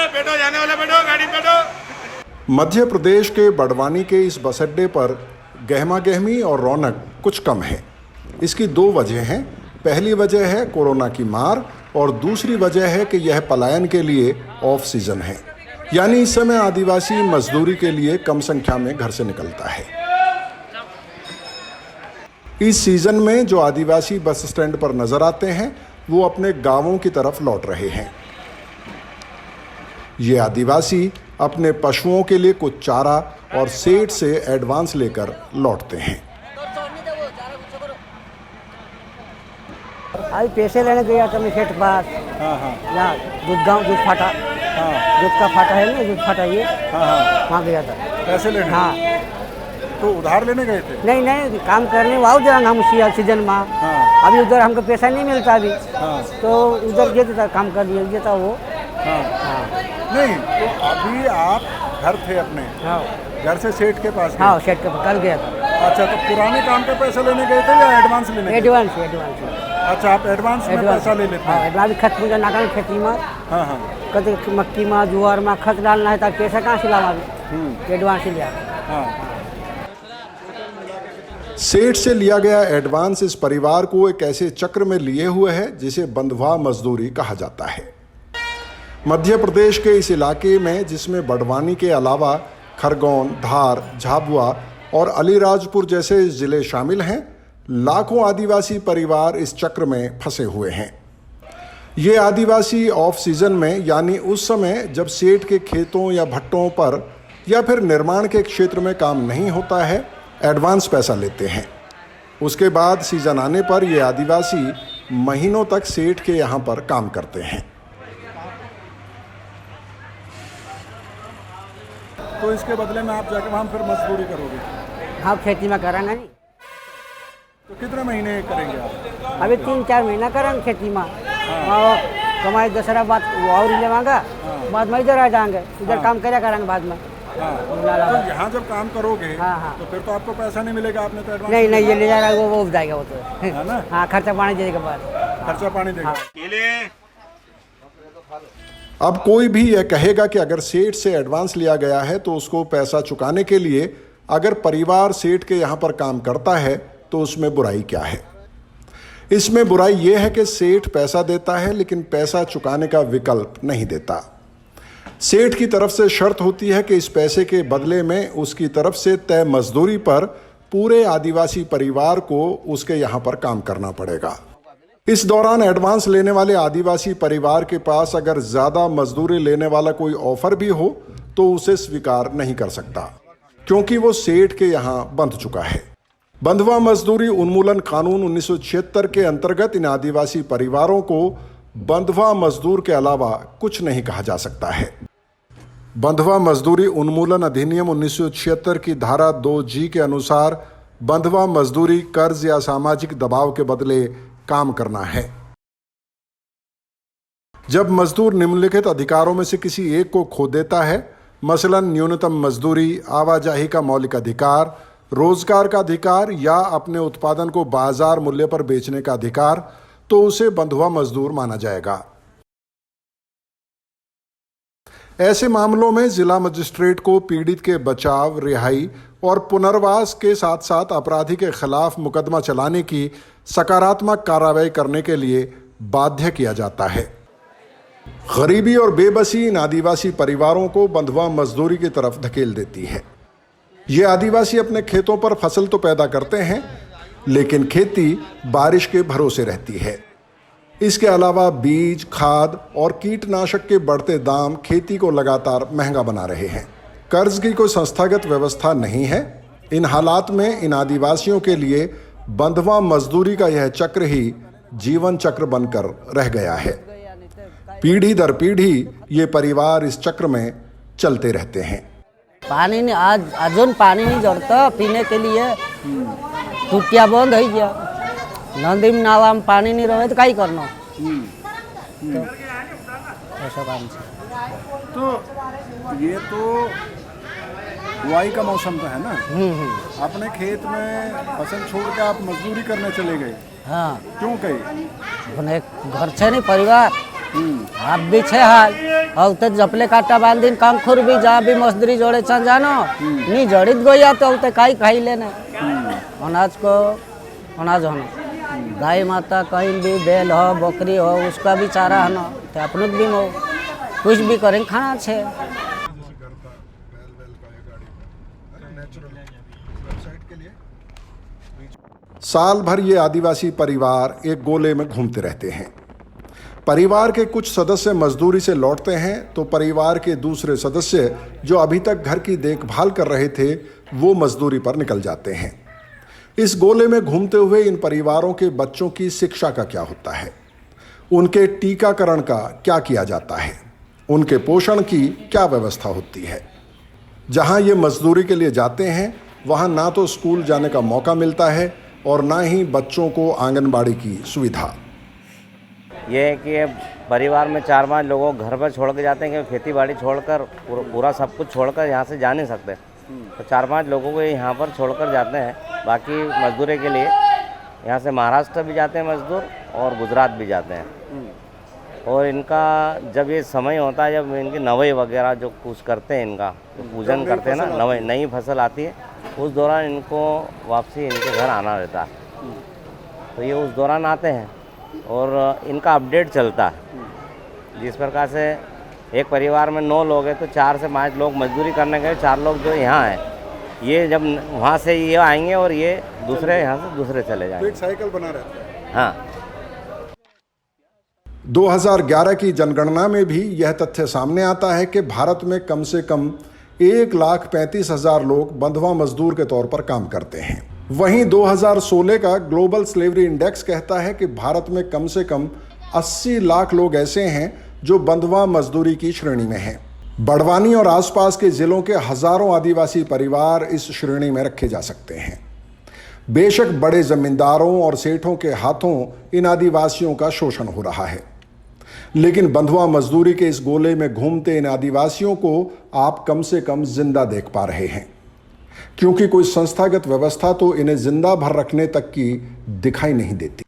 बैठो, जाने वाले बैठो, गाड़ी बैठो। मध्य प्रदेश के बड़वानी के इस बस अड्डे पर गहमा गहमी और रौनक कुछ कम है। इसकी दो वजह हैं। पहली वजह है कोरोना की मार और दूसरी वजह है कि यह पलायन के लिए ऑफ सीजन है, यानी इस समय आदिवासी मजदूरी के लिए कम संख्या में घर से निकलता है। इस सीजन में जो आदिवासी बस स्टैंड पर नजर आते हैं वो अपने गांवों की तरफ लौट रहे हैं। ये आदिवासी अपने पशुओं के लिए कुछ चारा और सेठ से एडवांस लेकर लौटते हैं। आज पैसे लेने गया था मैं सेठ पास। यहाँ दूध फाटा, दूध का फाटा है ना, दूध फाटा ये, वहाँ गया था पैसे लेने। हाँ। तो उधार लेने गए थे? नहीं, काम करने वाओ जरा हम सीजन में। अभी उधर हमको पैसा नहीं मिलता अभी, तो उधर गया था, काम कर लिया था वो। नहीं, तो अभी आप घर थे अपने? घर से सेठ के पास? हाँ, सेठ के पास कल गया था। अच्छा, तो पुराने काम पे पैसे लेने गए थे या एडवांस लेने? एडवांस। अच्छा, आप एडवांस में पैसा ले लेते हैं? हाँ, खत मुझे नाका खेती में। कद मक्की में, जुआर में खत डालना है, ताकि पैसा कहाँ से लावा अभी, एडवांस ही लिया। सेठ से लिया गया एडवांस इस परिवार को एक ऐसे चक्र में लिए हुए है जिसे बंधवा मजदूरी कहा जाता है। मध्य प्रदेश के इस इलाके में, जिसमें बड़वानी के अलावा खरगोन, धार, झाबुआ और अलीराजपुर जैसे जिले शामिल हैं, लाखों आदिवासी परिवार इस चक्र में फंसे हुए हैं। ये आदिवासी ऑफ सीजन में, यानी उस समय जब सेठ के खेतों या भट्टों पर या फिर निर्माण के क्षेत्र में काम नहीं होता है, एडवांस पैसा लेते हैं। उसके बाद सीजन आने पर ये आदिवासी महीनों तक सेठ के यहाँ पर काम करते हैं। तो इसके बदले में आप जाकर वहाँ फिर मजदूरी करोगे? हाँ, खेती में करेंगे। नहीं तो कितने महीने करेंगे आप? अभी 3-4 महीना करेंगे खेती में। और कमाई दसरा बाद और लेवांगा, बाद में इधर आ जाएंगे, इधर काम क्या करेंगे बाद में। तो यहाँ जब काम करोगे तो फिर तो आपको पैसा नहीं मिलेगा, आपने तो एडवांस नहीं, ये ले जा रहा है, वो उब जाएगा वो तो, है ना? हाँ, खर्चा पानी देने के बाद। खर्चा पानी देगा। अब कोई भी यह कहेगा कि अगर सेठ से एडवांस लिया गया है तो उसको पैसा चुकाने के लिए अगर परिवार सेठ के यहाँ पर काम करता है तो उसमें बुराई क्या है? इसमें बुराई यह है कि सेठ पैसा देता है लेकिन पैसा चुकाने का विकल्प नहीं देता। सेठ की तरफ से शर्त होती है कि इस पैसे के बदले में उसकी तरफ से तय मजदूरी पर पूरे आदिवासी परिवार को उसके यहाँ पर काम करना पड़ेगा। इस दौरान एडवांस लेने वाले आदिवासी परिवार के पास अगर ज्यादा मजदूरी लेने वाला कोई ऑफर भी हो तो उसे स्वीकार नहीं कर सकता, क्योंकि वो सेठ के यहाँ बंध चुका है। बंधवा मजदूरी उन्मूलन कानून 1976 के अंतर्गत इन आदिवासी परिवारों को बंधवा मजदूर के अलावा कुछ नहीं कहा जा सकता है। बंधवा मजदूरी उन्मूलन अधिनियम 1976 की धारा 2G के अनुसार बंधवा मजदूरी कर्ज या सामाजिक दबाव के बदले काम करना है। जब मजदूर निम्नलिखित अधिकारों में से किसी एक को खो देता है, मसलन न्यूनतम मजदूरी, आवाजाही का मौलिक अधिकार, रोजगार का अधिकार या अपने उत्पादन को बाजार मूल्य पर बेचने का अधिकार, तो उसे बंधुआ मजदूर माना जाएगा। ऐसे मामलों में जिला मजिस्ट्रेट को पीड़ित के बचाव, रिहाई और पुनर्वास के साथ साथ अपराधी के खिलाफ मुकदमा चलाने की सकारात्मक कार्रवाई करने के लिए बाध्य किया जाता है। गरीबी और बेबसी इन आदिवासी परिवारों को बंधुआ मजदूरी की तरफ धकेल देती है। ये आदिवासी अपने खेतों पर फसल तो पैदा करते हैं, लेकिन खेती बारिश के भरोसे रहती है। इसके अलावा बीज, खाद और कीटनाशक के बढ़ते दाम खेती को लगातार महंगा बना रहे हैं। कर्ज की कोई संस्थागत व्यवस्था नहीं है। इन हालात में इन आदिवासियों के लिए बंधवा मजदूरी का यह चक्र ही जीवन चक्र बनकर रह गया है। पीढ़ी दर पीढ़ी ये परिवार इस चक्र में चलते रहते हैं। पानी नहीं, आज अजून पानी नहीं जोड़ता पीने के लिए। टूटिया बंद हो गया, नदी में नावा में पानी नहीं रहे तो क्या करना। पैसा काम से। तो ये तो बुआई का मौसम तो है ना, अपने खेत में फसल छोड़ के आप मजदूरी करने चले गए, हाँ क्यों गए? अपने घर से नहीं परिवार आप भी छे हाल और तो जपले काटा बाल दिन काम खुर भी जा भी मजदूरी जोड़े चल जानो नहीं जड़ित गोया तो काई खाई लेने अनाज को अनाज होना गाय माता कहीं भी बैल हो बकरी हो उसका भी चारा है ना तो अपनों भी हो कुछ भी करें खाना छे। साल भर ये आदिवासी परिवार एक गोले में घूमते रहते हैं। परिवार के कुछ सदस्य मजदूरी से लौटते हैं तो परिवार के दूसरे सदस्य जो अभी तक घर की देखभाल कर रहे थे वो मजदूरी पर निकल जाते हैं। इस गोले में घूमते हुए इन परिवारों के बच्चों की शिक्षा का क्या होता है, उनके टीकाकरण का क्या किया जाता है, उनके पोषण की क्या व्यवस्था होती है। जहां ये मजदूरी के लिए जाते हैं वहां ना तो स्कूल जाने का मौका मिलता है और ना ही बच्चों को आंगनबाड़ी की सुविधा। ये है कि परिवार में 4-5 लोगों को घर पर छोड़ के जाते हैं कि खेती बाड़ी छोड़कर पूरा सब कुछ छोड़कर यहाँ से जा नहीं सकते, तो 4-5 लोगों को यहाँ पर छोड़कर जाते हैं। बाकी मजदूरी के लिए यहाँ से महाराष्ट्र भी जाते हैं मजदूर और गुजरात भी जाते हैं। और इनका जब ये समय होता है जब इनकी नवई वगैरह जो कुछ करते हैं, इनका जो पूजन करते हैं ना, नई फसल आती है उस दौरान इनको वापसी इनके घर आना रहता है, तो ये उस दौरान आते हैं और इनका अपडेट चलता है। जिस प्रकार से एक परिवार में 9 लोग हैं तो 4 से 5 लोग मजदूरी करने गए, 4 लोग जो यहाँ हैं ये जब वहाँ से ये आएंगे और ये दूसरे यहाँ से दूसरे चले जाएंगे, एक साइकिल बना रहता है। हाँ। 2011 की जनगणना में भी यह तथ्य सामने आता है कि भारत में कम से कम 1,35,000 लोग बंधुआ मजदूर के तौर पर काम करते हैं। वहीं 2016 का ग्लोबल स्लेवरी इंडेक्स कहता है कि भारत में कम से कम 80 लाख लोग ऐसे हैं जो बंधुआ मजदूरी की श्रेणी में हैं। बड़वानी और आसपास के जिलों के हजारों आदिवासी परिवार इस श्रेणी में रखे जा सकते हैं। बेशक बड़े जमींदारों और सेठों के हाथों इन आदिवासियों का शोषण हो रहा है, लेकिन बंधुआ मजदूरी के इस गोले में घूमते इन आदिवासियों को आप कम से कम जिंदा देख पा रहे हैं, क्योंकि कोई संस्थागत व्यवस्था तो इन्हें जिंदा भर रखने तक की दिखाई नहीं देती।